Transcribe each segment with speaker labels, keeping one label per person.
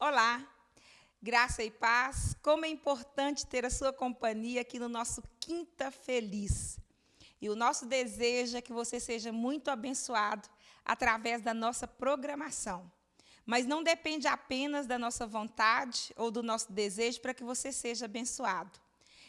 Speaker 1: Olá, graça e paz. Como é importante ter a sua companhia aqui no nosso Quinta Feliz. E o nosso desejo é que você seja muito abençoado através da nossa programação. Mas não depende apenas da nossa vontade ou do nosso desejo para que você seja abençoado.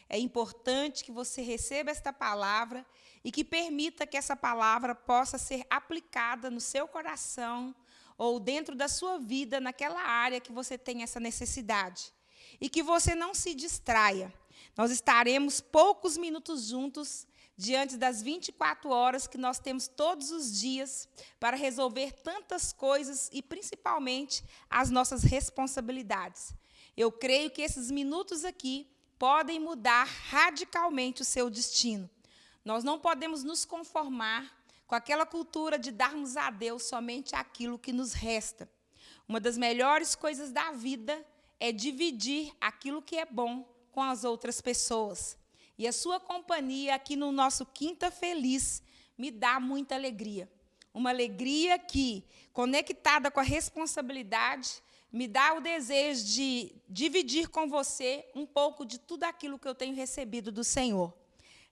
Speaker 1: É importante que você receba esta palavra e que permita que essa palavra possa ser aplicada no seu coração ou dentro da sua vida, naquela área que você tem essa necessidade. E que você não se distraia. Nós estaremos poucos minutos juntos, diante das 24 horas que nós temos todos os dias para resolver tantas coisas e, principalmente, as nossas responsabilidades. Eu creio que esses minutos aqui podem mudar radicalmente o seu destino. Nós não podemos nos conformar com aquela cultura de darmos a Deus somente aquilo que nos resta. Uma das melhores coisas da vida é dividir aquilo que é bom com as outras pessoas. E a sua companhia aqui no nosso Quinta Feliz me dá muita alegria. Uma alegria que, conectada com a responsabilidade, me dá o desejo de dividir com você um pouco de tudo aquilo que eu tenho recebido do Senhor.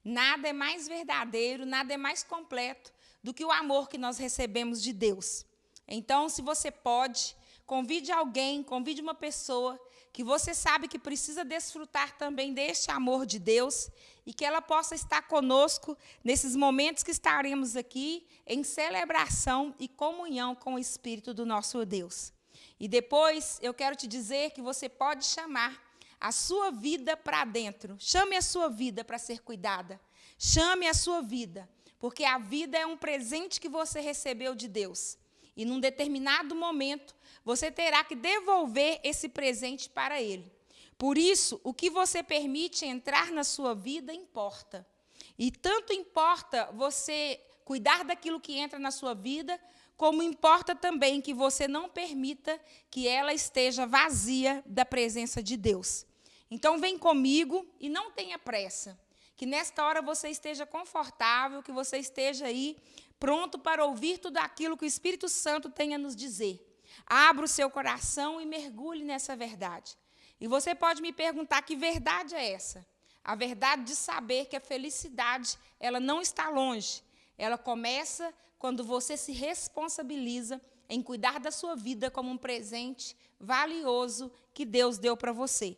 Speaker 1: Nada é mais verdadeiro, nada é mais completo do que o amor que nós recebemos de Deus. Então, se você pode, convide alguém, convide uma pessoa que você sabe que precisa desfrutar também deste amor de Deus e que ela possa estar conosco nesses momentos que estaremos aqui em celebração e comunhão com o Espírito do nosso Deus. E depois eu quero te dizer que você pode chamar a sua vida para dentro. Chame a sua vida para ser cuidada. Chame a sua vida, porque a vida é um presente que você recebeu de Deus. E num determinado momento, você terá que devolver esse presente para Ele. Por isso, o que você permite entrar na sua vida importa. E tanto importa você cuidar daquilo que entra na sua vida, como importa também que você não permita que ela esteja vazia da presença de Deus. Então, vem comigo e não tenha pressa. Que nesta hora você esteja confortável, que você esteja aí pronto para ouvir tudo aquilo que o Espírito Santo tem a nos dizer. Abra o seu coração e mergulhe nessa verdade. E você pode me perguntar que verdade é essa? A verdade de saber que a felicidade, ela não está longe. Ela começa quando você se responsabiliza em cuidar da sua vida como um presente valioso que Deus deu para você.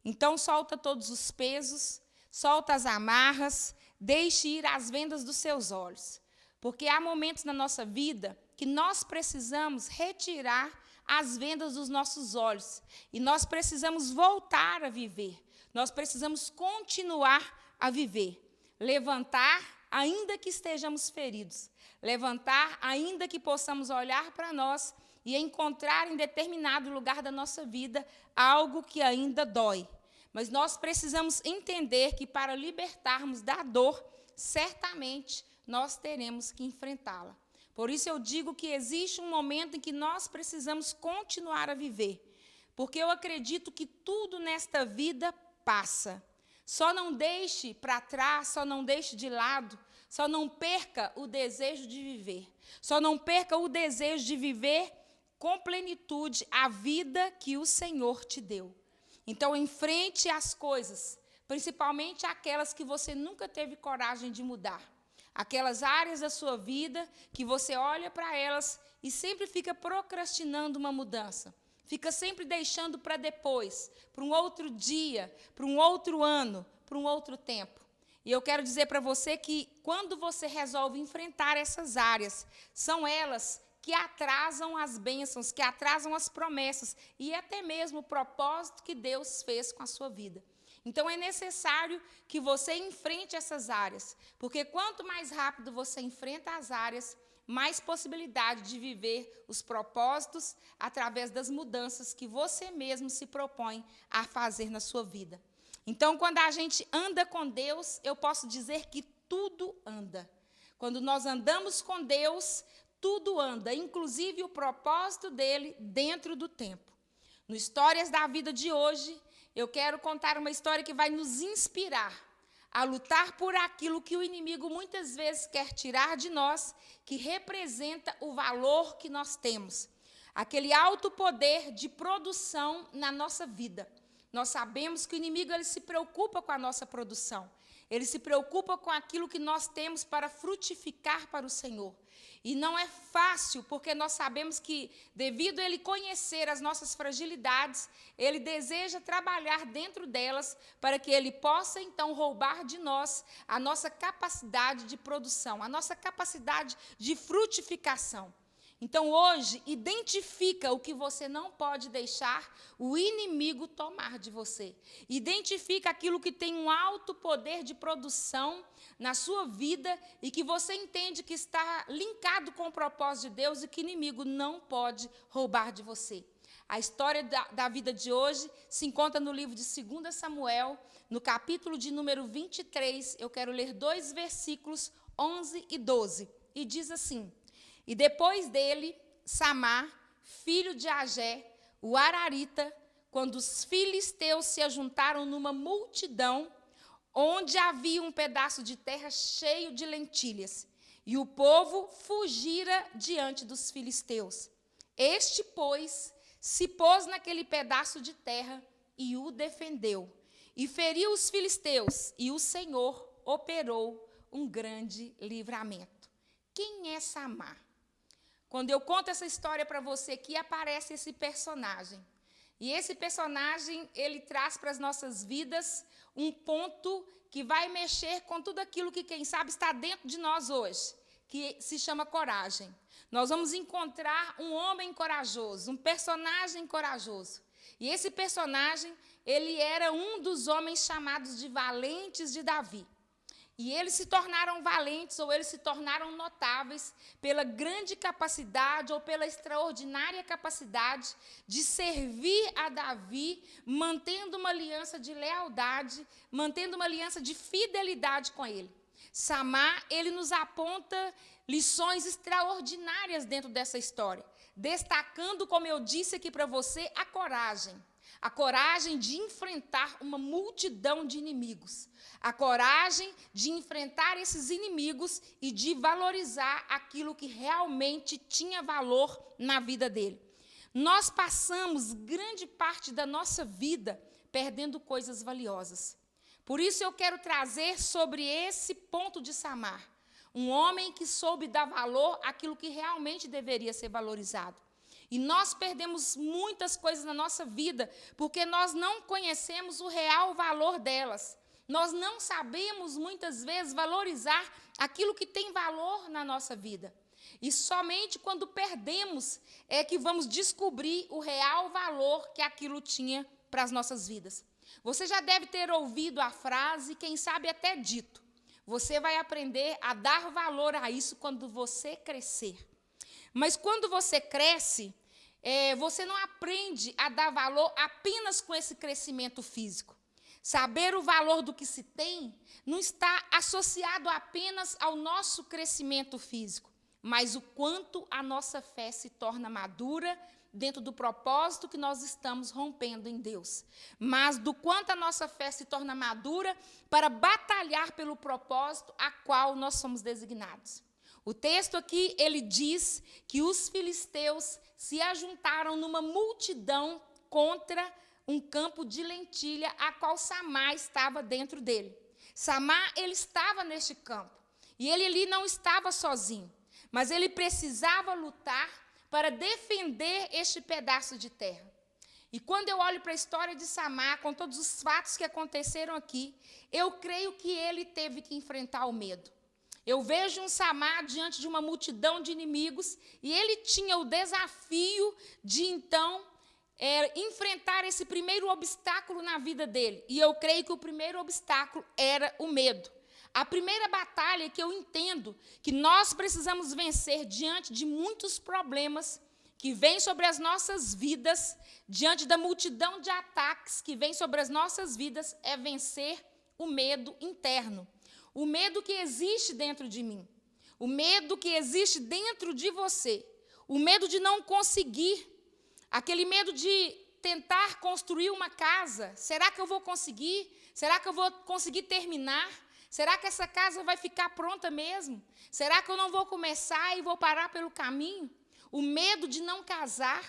Speaker 1: Então, solta todos os pesos, solta as amarras, deixe ir as vendas dos seus olhos. Porque há momentos na nossa vida que nós precisamos retirar as vendas dos nossos olhos. E nós precisamos voltar a viver. Nós precisamos continuar a viver. Levantar, ainda que estejamos feridos. Levantar, ainda que possamos olhar para nós e encontrar em determinado lugar da nossa vida algo que ainda dói. Mas nós precisamos entender que para libertarmos da dor, certamente nós teremos que enfrentá-la. Por isso eu digo que existe um momento em que nós precisamos continuar a viver. Porque eu acredito que tudo nesta vida passa. Só não deixe para trás, só não deixe de lado, só não perca o desejo de viver. Só não perca o desejo de viver com plenitude a vida que o Senhor te deu. Então, enfrente as coisas, principalmente aquelas que você nunca teve coragem de mudar. Aquelas áreas da sua vida que você olha para elas e sempre fica procrastinando uma mudança. Fica sempre deixando para depois, para um outro dia, para um outro ano, para um outro tempo. E eu quero dizer para você que quando você resolve enfrentar essas áreas, são elas que atrasam as bênçãos, que atrasam as promessas e até mesmo o propósito que Deus fez com a sua vida. Então, é necessário que você enfrente essas áreas, porque quanto mais rápido você enfrenta as áreas, mais possibilidade de viver os propósitos através das mudanças que você mesmo se propõe a fazer na sua vida. Então, quando a gente anda com Deus, eu posso dizer que tudo anda. Quando nós andamos com Deus, tudo anda, inclusive o propósito dele dentro do tempo. No Histórias da Vida de hoje, eu quero contar uma história que vai nos inspirar a lutar por aquilo que o inimigo muitas vezes quer tirar de nós, que representa o valor que nós temos. aquele alto poder de produção na nossa vida. Nós sabemos que o inimigo ele se preocupa com a nossa produção. Ele se preocupa com aquilo que nós temos para frutificar para o Senhor. E não é fácil, porque nós sabemos que, devido a ele conhecer as nossas fragilidades, ele deseja trabalhar dentro delas para que ele possa, então, roubar de nós a nossa capacidade de produção, a nossa capacidade de frutificação. Então, hoje, identifica o que você não pode deixar o inimigo tomar de você. Identifica aquilo que tem um alto poder de produção na sua vida e que você entende que está linkado com o propósito de Deus e que o inimigo não pode roubar de você. A história da vida de hoje se encontra no livro de 2 Samuel, no capítulo de número 23. Eu quero ler 2 versículos, 11 e 12. E diz assim: E depois dele, Samar, filho de Agé, o Ararita, quando os filisteus se ajuntaram numa multidão, onde havia um pedaço de terra cheio de lentilhas, e o povo fugira diante dos filisteus. Este, pois, se pôs naquele pedaço de terra e o defendeu, e feriu os filisteus, e o Senhor operou um grande livramento. Quem é Samar? Quando eu conto essa história para você aqui, aparece esse personagem. E esse personagem, ele traz para as nossas vidas um ponto que vai mexer com tudo aquilo que, quem sabe, está dentro de nós hoje, que se chama coragem. Nós vamos encontrar um homem corajoso, um personagem corajoso. E esse personagem, ele era um dos homens chamados de valentes de Davi. E eles se tornaram valentes, ou eles se tornaram notáveis pela grande capacidade ou pela extraordinária capacidade de servir a Davi, mantendo uma aliança de lealdade, mantendo uma aliança de fidelidade com ele. Samar, ele nos aponta lições extraordinárias dentro dessa história, destacando, como eu disse aqui para você, a coragem de enfrentar uma multidão de inimigos, a coragem de enfrentar esses inimigos e de valorizar aquilo que realmente tinha valor na vida dele. Nós passamos grande parte da nossa vida perdendo coisas valiosas. Por isso eu quero trazer sobre esse ponto de Samar, um homem que soube dar valor àquilo que realmente deveria ser valorizado. E nós perdemos muitas coisas na nossa vida porque nós não conhecemos o real valor delas. Nós não sabemos, muitas vezes, valorizar aquilo que tem valor na nossa vida. E somente quando perdemos é que vamos descobrir o real valor que aquilo tinha para as nossas vidas. Você já deve ter ouvido a frase, quem sabe até dito: você vai aprender a dar valor a isso quando você crescer. Mas quando você cresce, você não aprende a dar valor apenas com esse crescimento físico. Saber o valor do que se tem não está associado apenas ao nosso crescimento físico, mas o quanto a nossa fé se torna madura dentro do propósito que nós estamos rompendo em Deus. Mas do quanto a nossa fé se torna madura para batalhar pelo propósito a qual nós somos designados. O texto aqui, ele diz que os filisteus se ajuntaram numa multidão contra um campo de lentilha, a qual Samar estava dentro dele. Samar, ele estava neste campo, e ele ali não estava sozinho, mas ele precisava lutar para defender este pedaço de terra. E quando eu olho para a história de Samar, com todos os fatos que aconteceram aqui, eu creio que ele teve que enfrentar o medo. Eu vejo um Samar diante de uma multidão de inimigos, e ele tinha o desafio de, então, enfrentar esse primeiro obstáculo na vida dele. E eu creio que o primeiro obstáculo era o medo. A primeira batalha que eu entendo que nós precisamos vencer diante de muitos problemas que vêm sobre as nossas vidas, diante da multidão de ataques que vêm sobre as nossas vidas, é vencer o medo interno. O medo que existe dentro de mim, o medo que existe dentro de você, o medo de não conseguir, aquele medo de tentar construir uma casa. Será que eu vou conseguir? Será que eu vou conseguir terminar? Será que essa casa vai ficar pronta mesmo? Será que eu não vou começar e vou parar pelo caminho? o medo de não casar,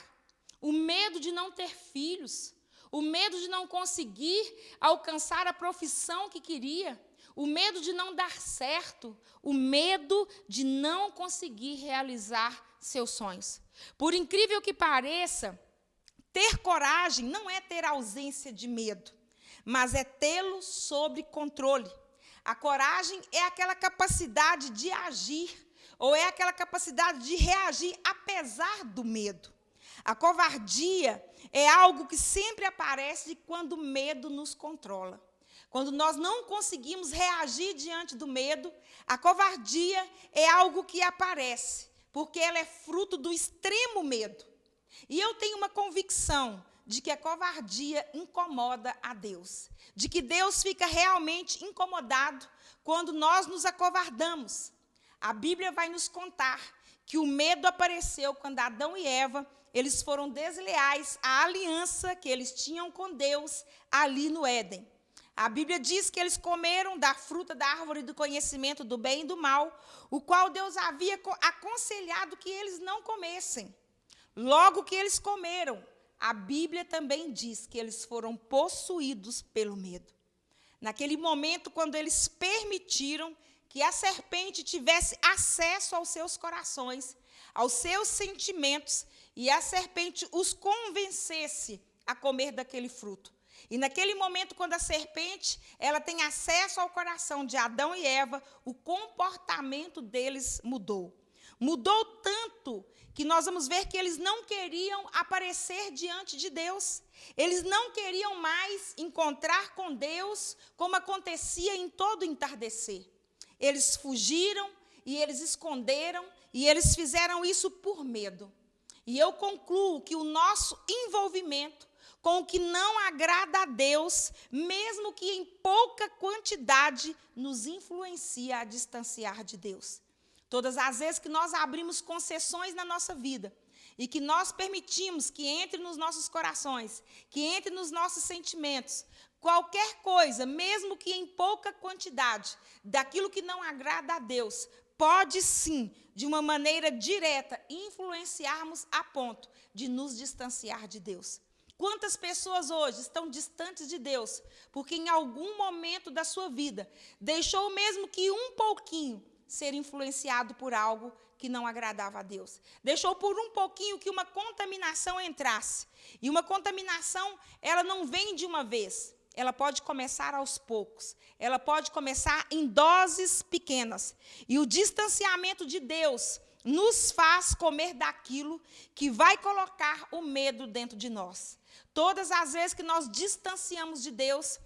Speaker 1: o medo de não ter filhos, o medo de não conseguir alcançar a profissão que queria, o medo de não dar certo, o medo de não conseguir realizar seus sonhos. Por incrível que pareça, ter coragem não é ter ausência de medo, mas é tê-lo sob controle. A coragem é aquela capacidade de agir, ou é aquela capacidade de reagir apesar do medo. A covardia é algo que sempre aparece quando o medo nos controla. Quando nós não conseguimos reagir diante do medo, a covardia é algo que aparece, porque ela é fruto do extremo medo. E eu tenho uma convicção de que a covardia incomoda a Deus, de que Deus fica realmente incomodado quando nós nos acovardamos. A Bíblia vai nos contar que o medo apareceu quando Adão e Eva, eles foram desleais à aliança que eles tinham com Deus ali no Éden. A Bíblia diz que eles comeram da fruta da árvore do conhecimento do bem e do mal, o qual Deus havia aconselhado que eles não comessem. Logo que eles comeram, a Bíblia também diz que eles foram possuídos pelo medo. Naquele momento, quando eles permitiram que a serpente tivesse acesso aos seus corações, aos seus sentimentos, e a serpente os convencesse a comer daquele fruto. E naquele momento, quando a serpente ela tem acesso ao coração de Adão e Eva, o comportamento deles mudou. Mudou tanto que nós vamos ver que eles não queriam aparecer diante de Deus. Eles não queriam mais encontrar com Deus como acontecia em todo entardecer. Eles fugiram e eles esconderam e eles fizeram isso por medo. E eu concluo que o nosso envolvimento com o que não agrada a Deus, mesmo que em pouca quantidade, nos influencia a distanciar de Deus. Todas as vezes que nós abrimos concessões na nossa vida e que nós permitimos que entre nos nossos corações, que entre nos nossos sentimentos, qualquer coisa, mesmo que em pouca quantidade, daquilo que não agrada a Deus, pode sim, de uma maneira direta, influenciarmos a ponto de nos distanciar de Deus. Quantas pessoas hoje estão distantes de Deus, porque em algum momento da sua vida, deixou mesmo que um pouquinho ser influenciado por algo que não agradava a Deus. Deixou por um pouquinho que uma contaminação entrasse. E uma contaminação, ela não vem de uma vez. Ela pode começar aos poucos. Ela pode começar em doses pequenas. E o distanciamento de Deus nos faz comer daquilo que vai colocar o medo dentro de nós. Todas as vezes que nós distanciamos de Deus,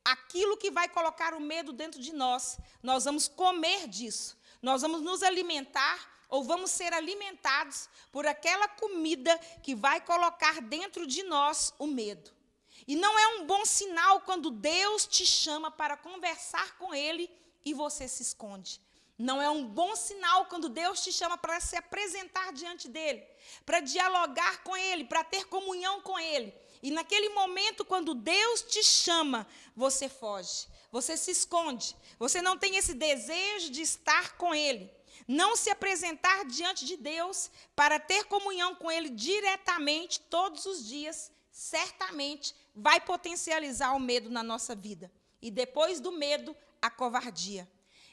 Speaker 1: aquilo que vai colocar o medo dentro de nós, nós vamos comer disso. Nós vamos nos alimentar ou vamos ser alimentados por aquela comida que vai colocar dentro de nós o medo. E não é um bom sinal quando Deus te chama para conversar com Ele e você se esconde. Não é um bom sinal quando Deus te chama para se apresentar diante dEle, para dialogar com Ele, para ter comunhão com Ele. E naquele momento, quando Deus te chama, você foge, você se esconde, você não tem esse desejo de estar com Ele. Não se apresentar diante de Deus para ter comunhão com Ele diretamente todos os dias, certamente vai potencializar o medo na nossa vida. E depois do medo, a covardia.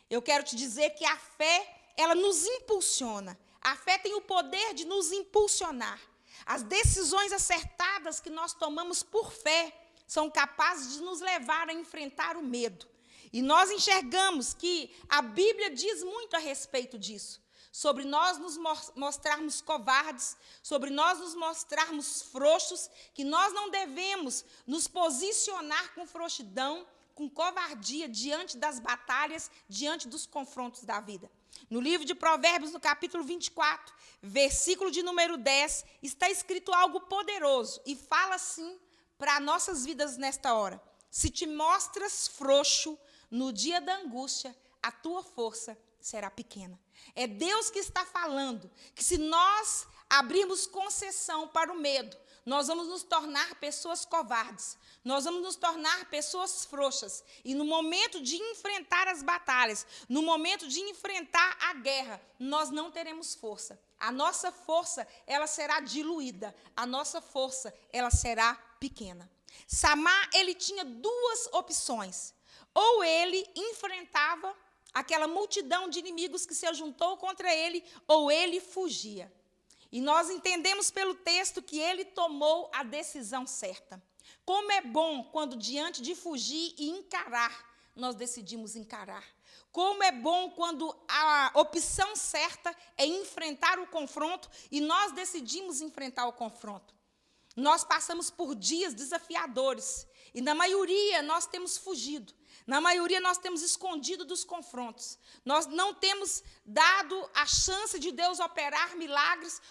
Speaker 1: Eu quero te dizer que a fé, ela nos impulsiona. A fé tem o poder de nos impulsionar. As decisões acertadas que nós tomamos por fé são capazes de nos levar a enfrentar o medo. E nós enxergamos que a Bíblia diz muito a respeito disso. Sobre nós nos mostrarmos covardes, sobre nós nos mostrarmos frouxos, que nós não devemos nos posicionar com frouxidão, com covardia diante das batalhas, diante dos confrontos da vida. No livro de Provérbios, no capítulo 24, versículo de número 10, está escrito algo poderoso e fala assim para nossas vidas nesta hora. Se te mostras frouxo no dia da angústia, a tua força será pequena. É Deus que está falando que se nós abrirmos concessão para o medo, nós vamos nos tornar pessoas covardes, nós vamos nos tornar pessoas frouxas. E no momento de enfrentar as batalhas, no momento de enfrentar a guerra, nós não teremos força. A nossa força, ela será diluída. A nossa força, ela será pequena. Samar, ele tinha duas opções. Ou ele enfrentava aquela multidão de inimigos que se ajuntou contra ele, ou ele fugia. E nós entendemos pelo texto que ele tomou a decisão certa. Como é bom quando diante de fugir e encarar, nós decidimos encarar. Como é bom quando a opção certa é enfrentar o confronto e nós decidimos enfrentar o confronto. Nós passamos por dias desafiadores e na maioria nós temos fugido. Na maioria nós temos escondido dos confrontos. Nós não temos dado a chance de Deus operar milagres,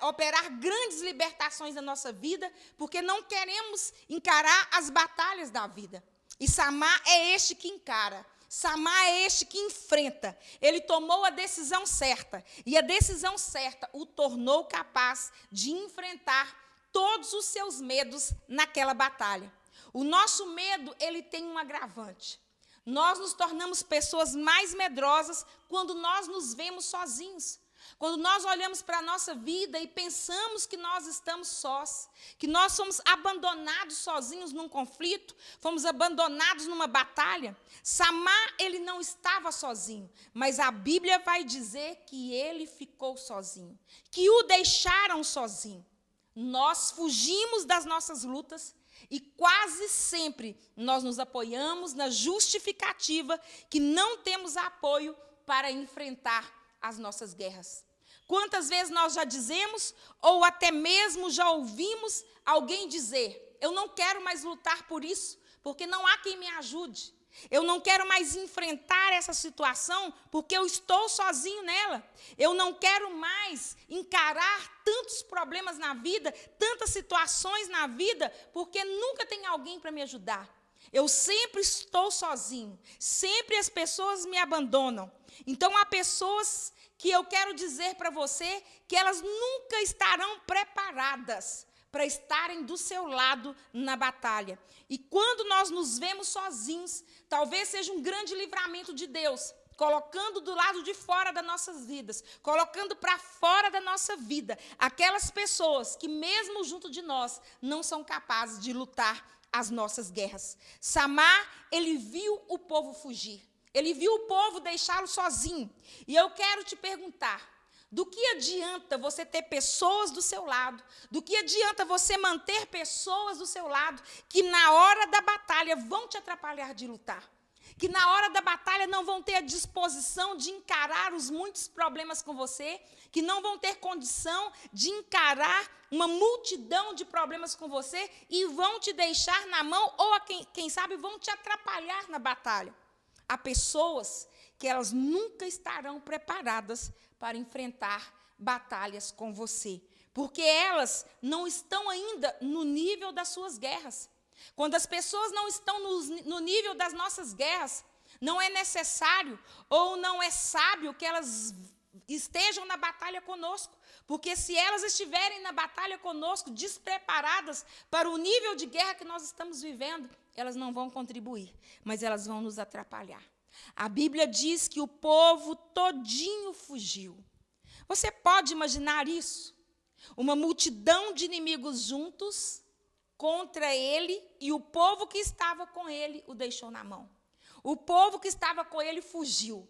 Speaker 1: operar grandes libertações na nossa vida, porque não queremos encarar as batalhas da vida. E Samar é este que encara. Samar é este que enfrenta. Ele tomou a decisão certa. E a decisão certa o tornou capaz de enfrentar todos os seus medos naquela batalha. O nosso medo, ele tem um agravante. Nós nos tornamos pessoas mais medrosas quando nós nos vemos sozinhos. Quando nós olhamos para a nossa vida e pensamos que nós estamos sós, que nós somos abandonados sozinhos num conflito, fomos abandonados numa batalha. Samar, ele não estava sozinho, mas a Bíblia vai dizer que ele ficou sozinho, que o deixaram sozinho. Nós fugimos das nossas lutas e quase sempre nós nos apoiamos na justificativa que não temos apoio para enfrentar as nossas guerras. Quantas vezes nós já dizemos, ou até mesmo já ouvimos alguém dizer: eu não quero mais lutar por isso, porque não há quem me ajude. Eu não quero mais enfrentar essa situação, porque eu estou sozinho nela. Eu não quero mais encarar tantos problemas na vida, tantas situações na vida, porque nunca tem alguém para me ajudar. Eu sempre estou sozinho, sempre as pessoas me abandonam. Então, há pessoas que eu quero dizer para você que elas nunca estarão preparadas para estarem do seu lado na batalha. E quando nós nos vemos sozinhos, talvez seja um grande livramento de Deus, colocando do lado de fora das nossas vidas, colocando para fora da nossa vida, aquelas pessoas que mesmo junto de nós, não são capazes de lutar as nossas guerras. Samar, ele viu o povo fugir, ele viu o povo deixá-lo sozinho. E eu quero te perguntar, do que adianta você ter pessoas do seu lado? Do que adianta você manter pessoas do seu lado que na hora da batalha vão te atrapalhar de lutar? Que na hora da batalha não vão ter a disposição de encarar os muitos problemas com você, que não vão ter condição de encarar uma multidão de problemas com você e vão te deixar na mão ou, quem sabe, vão te atrapalhar na batalha. Há pessoas que elas nunca estarão preparadas para enfrentar batalhas com você, porque elas não estão ainda no nível das suas guerras. Quando as pessoas não estão no nível das nossas guerras, não é necessário ou não é sábio que elas estejam na batalha conosco, porque se elas estiverem na batalha conosco despreparadas para o nível de guerra que nós estamos vivendo, elas não vão contribuir, mas elas vão nos atrapalhar. A Bíblia diz que o povo todinho fugiu. Você pode imaginar isso? Uma multidão de inimigos juntos contra ele e o povo que estava com ele o deixou na mão. O povo que estava com ele fugiu.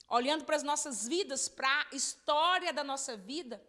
Speaker 1: Olhando para as nossas vidas, para a história da nossa vida,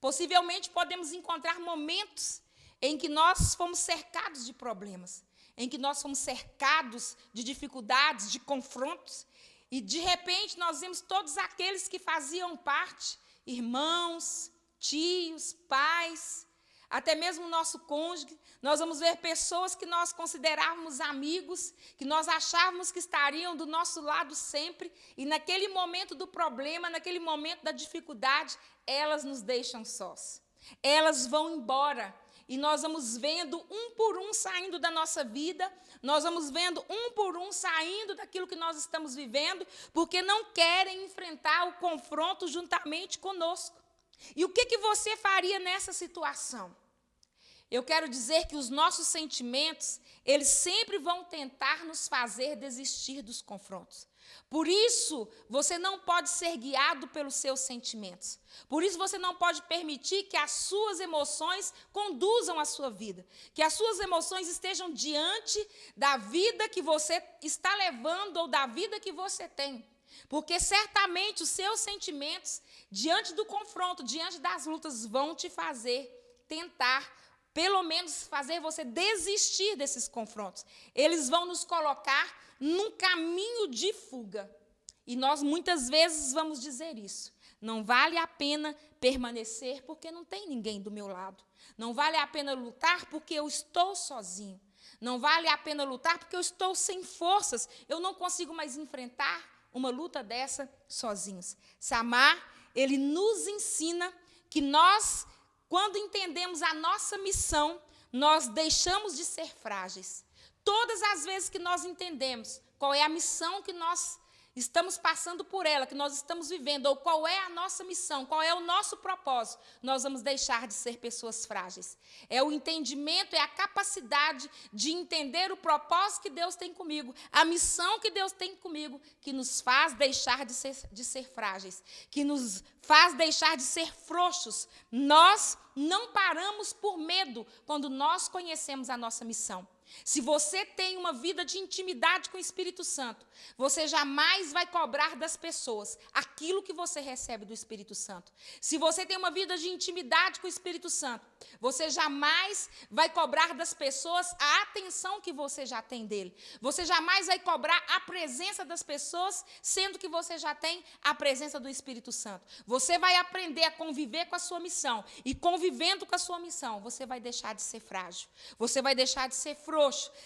Speaker 1: possivelmente podemos encontrar momentos em que nós fomos cercados de problemas, em que nós fomos cercados de dificuldades, de confrontos, e de repente nós vemos todos aqueles que faziam parte, irmãos, tios, pais, até mesmo o nosso cônjuge. Nós vamos ver pessoas que nós considerávamos amigos, que nós achávamos que estariam do nosso lado sempre, e naquele momento do problema, naquele momento da dificuldade, elas nos deixam sós. Elas vão embora. E nós vamos vendo um por um saindo da nossa vida, nós vamos vendo um por um saindo daquilo que nós estamos vivendo, porque não querem enfrentar o confronto juntamente conosco. E o que você faria nessa situação? Eu quero dizer que os nossos sentimentos, eles sempre vão tentar nos fazer desistir dos confrontos. Por isso, você não pode ser guiado pelos seus sentimentos. Por isso, você não pode permitir que as suas emoções conduzam a sua vida. Que as suas emoções estejam diante da vida que você está levando ou da vida que você tem. Porque certamente os seus sentimentos, diante do confronto, diante das lutas, vão te fazer tentar, pelo menos fazer você desistir desses confrontos. Eles vão nos colocar num caminho de fuga. E nós muitas vezes vamos dizer isso. Não vale a pena permanecer porque não tem ninguém do meu lado. Não vale a pena lutar porque eu estou sozinho. Não vale a pena lutar porque eu estou sem forças. Eu não consigo mais enfrentar uma luta dessa sozinhos. Samar, ele nos ensina que nós, quando entendemos a nossa missão, nós deixamos de ser frágeis. Todas as vezes que nós entendemos qual é a missão que nós estamos passando por ela, que nós estamos vivendo, ou qual é a nossa missão, qual é o nosso propósito, nós vamos deixar de ser pessoas frágeis. É o entendimento, é a capacidade de entender o propósito que Deus tem comigo, a missão que Deus tem comigo, que nos faz deixar de ser frágeis, que nos faz deixar de ser frouxos. Nós não paramos por medo quando nós conhecemos a nossa missão. Se você tem uma vida de intimidade com o Espírito Santo, você jamais vai cobrar das pessoas aquilo que você recebe do Espírito Santo. Se você tem uma vida de intimidade com o Espírito Santo, você jamais vai cobrar das pessoas a atenção que você já tem dele. Você jamais vai cobrar a presença das pessoas, sendo que você já tem a presença do Espírito Santo. Você vai aprender a conviver com a sua missão. E convivendo com a sua missão, você vai deixar de ser frágil. Você vai deixar de ser frouxo.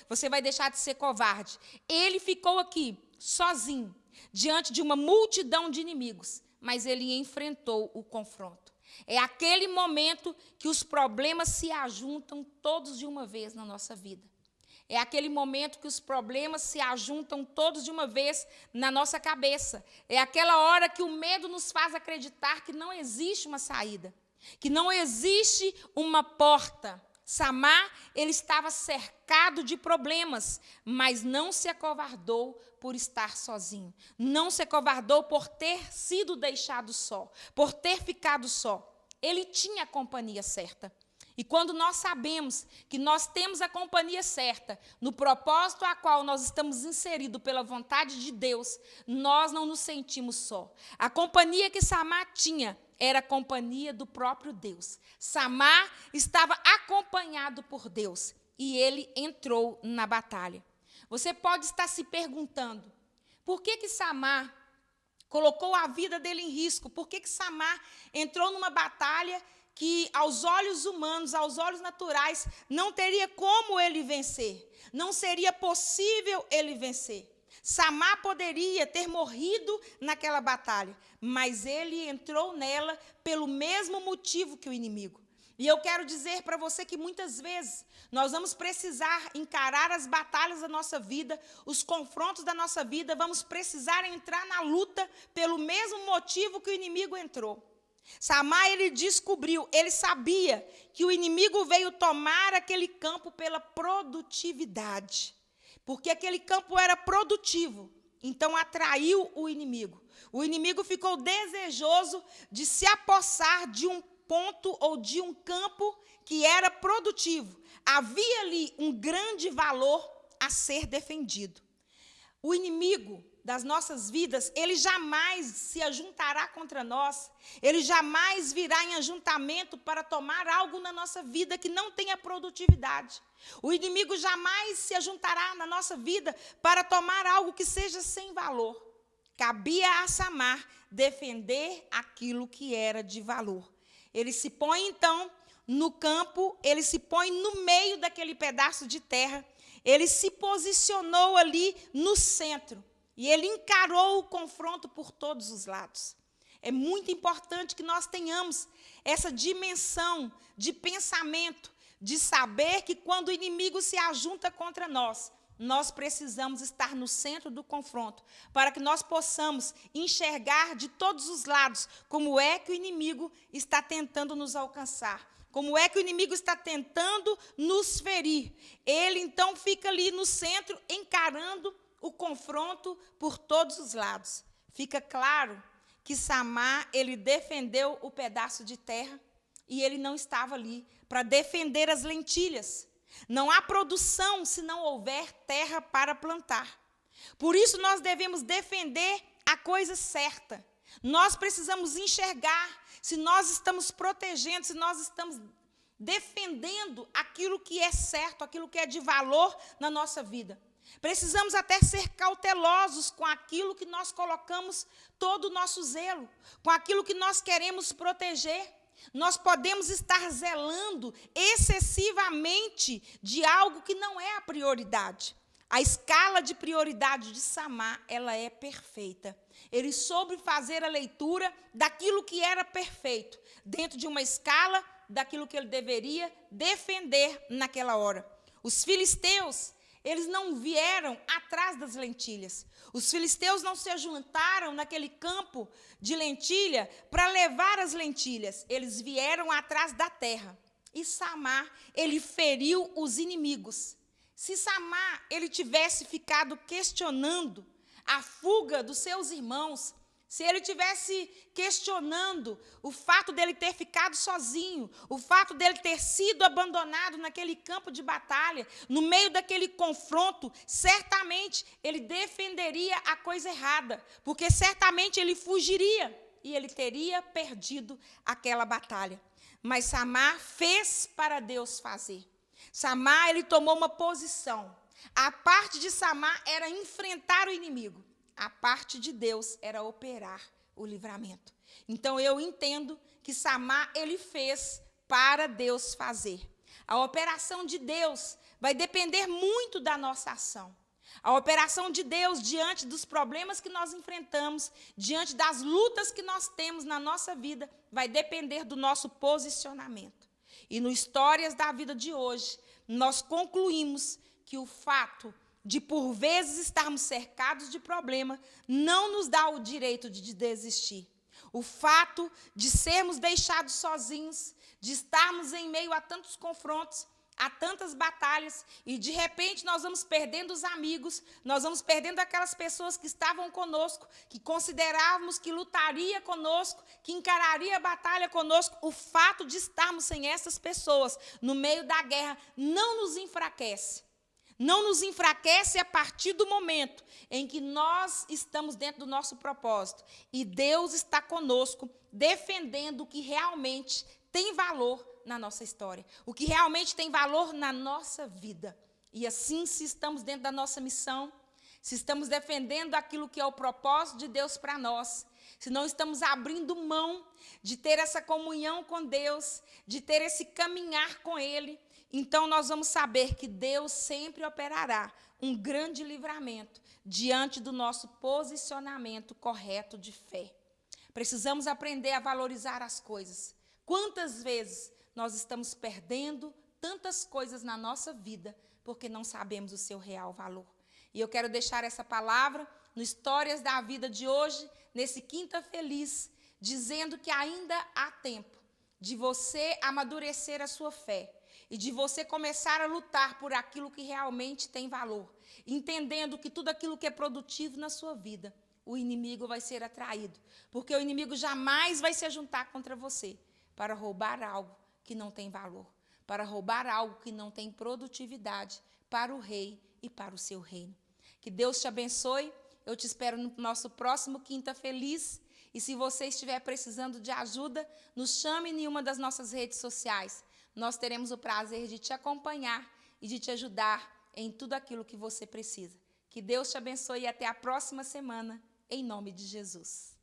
Speaker 1: Você vai deixar de ser covarde. Ele ficou aqui, sozinho, diante de uma multidão de inimigos, mas ele enfrentou o confronto. É aquele momento que os problemas se ajuntam todos de uma vez na nossa vida. É aquele momento que os problemas se ajuntam todos de uma vez na nossa cabeça. É aquela hora que o medo nos faz acreditar que não existe uma saída, que não existe uma porta. Samar, ele estava cercado de problemas, mas não se acovardou por estar sozinho. Não se acovardou por ter sido deixado só, por ter ficado só. Ele tinha a companhia certa. E quando nós sabemos que nós temos a companhia certa, no propósito a qual nós estamos inseridos pela vontade de Deus, nós não nos sentimos só. A companhia que Samar tinha era a companhia do próprio Deus. Samar estava acompanhado por Deus e ele entrou na batalha. Você pode estar se perguntando, por que Samar colocou a vida dele em risco? Por que Samar entrou numa batalha que aos olhos humanos, aos olhos naturais, não teria como ele vencer? Não seria possível ele vencer. Samar poderia ter morrido naquela batalha, mas ele entrou nela pelo mesmo motivo que o inimigo. E eu quero dizer para você que muitas vezes nós vamos precisar encarar as batalhas da nossa vida, os confrontos da nossa vida, vamos precisar entrar na luta pelo mesmo motivo que o inimigo entrou. Samar, ele descobriu, ele sabia que o inimigo veio tomar aquele campo pela produtividade. Porque aquele campo era produtivo, então atraiu o inimigo. O inimigo ficou desejoso de se apossar de um ponto ou de um campo que era produtivo. Havia ali um grande valor a ser defendido. O inimigo das nossas vidas, ele jamais se ajuntará contra nós, ele jamais virá em ajuntamento para tomar algo na nossa vida que não tenha produtividade. O inimigo jamais se ajuntará na nossa vida para tomar algo que seja sem valor. Cabia a Samar defender aquilo que era de valor. Ele se põe, então, no campo, ele se põe no meio daquele pedaço de terra, ele se posicionou ali no centro. E ele encarou o confronto por todos os lados. É muito importante que nós tenhamos essa dimensão de pensamento, de saber que quando o inimigo se ajunta contra nós, nós precisamos estar no centro do confronto, para que nós possamos enxergar de todos os lados como é que o inimigo está tentando nos alcançar. como é que o inimigo está tentando nos ferir. Ele, então, fica ali no centro, encarando o confronto por todos os lados. Fica claro que Samar, ele defendeu o pedaço de terra e ele não estava ali para defender as lentilhas. Não há produção se não houver terra para plantar. Por isso, nós devemos defender a coisa certa. Nós precisamos enxergar se nós estamos protegendo, se nós estamos defendendo aquilo que é certo, aquilo que é de valor na nossa vida. Precisamos até ser cautelosos com aquilo que nós colocamos todo o nosso zelo, com aquilo que nós queremos proteger. Nós podemos estar zelando excessivamente de algo que não é a prioridade. A escala de prioridade de Samar, ela é perfeita. Ele soube fazer a leitura daquilo que era perfeito, dentro de uma escala daquilo que ele deveria defender naquela hora. Os filisteus, eles não vieram atrás das lentilhas. Os filisteus não se juntaram naquele campo de lentilha para levar as lentilhas. Eles vieram atrás da terra. E Samar, ele feriu os inimigos. Se Samar, ele tivesse ficado questionando a fuga dos seus irmãos, se ele tivesse questionando o fato dele ter ficado sozinho, o fato dele ter sido abandonado naquele campo de batalha, no meio daquele confronto, certamente ele defenderia a coisa errada, porque certamente ele fugiria e ele teria perdido aquela batalha. Mas Samar fez para Deus fazer. Samar, ele tomou uma posição. A parte de Samar era enfrentar o inimigo. A parte de Deus era operar o livramento. Então, eu entendo que Samar, ele fez para Deus fazer. A operação de Deus vai depender muito da nossa ação. A operação de Deus diante dos problemas que nós enfrentamos, diante das lutas que nós temos na nossa vida, vai depender do nosso posicionamento. E no Histórias da Vida de hoje, nós concluímos que o fato de, por vezes, estarmos cercados de problema, não nos dá o direito de desistir. O fato de sermos deixados sozinhos, de estarmos em meio a tantos confrontos, a tantas batalhas, e de repente nós vamos perdendo os amigos, nós vamos perdendo aquelas pessoas que estavam conosco, que considerávamos que lutaria conosco, que encararia a batalha conosco. O fato de estarmos sem essas pessoas no meio da guerra não nos enfraquece. Não nos enfraquece a partir do momento em que nós estamos dentro do nosso propósito e Deus está conosco, defendendo o que realmente tem valor na nossa história, o que realmente tem valor na nossa vida. E assim, se estamos dentro da nossa missão, se estamos defendendo aquilo que é o propósito de Deus para nós, se não estamos abrindo mão de ter essa comunhão com Deus, de ter esse caminhar com Ele, então nós vamos saber que Deus sempre operará um grande livramento diante do nosso posicionamento correto de fé. Precisamos aprender a valorizar as coisas. Quantas vezes nós estamos perdendo tantas coisas na nossa vida porque não sabemos o seu real valor? E eu quero deixar essa palavra no Histórias da Vida de hoje, nesse Quinta Feliz, dizendo que ainda há tempo de você amadurecer a sua fé e de você começar a lutar por aquilo que realmente tem valor, entendendo que tudo aquilo que é produtivo na sua vida, o inimigo vai ser atraído, porque o inimigo jamais vai se juntar contra você para roubar algo que não tem valor, para roubar algo que não tem produtividade para o rei e para o seu reino. Que Deus te abençoe. Eu te espero no nosso próximo Quinta Feliz. E se você estiver precisando de ajuda, nos chame em uma das nossas redes sociais. Nós teremos o prazer de te acompanhar e de te ajudar em tudo aquilo que você precisa. Que Deus te abençoe e até a próxima semana, em nome de Jesus.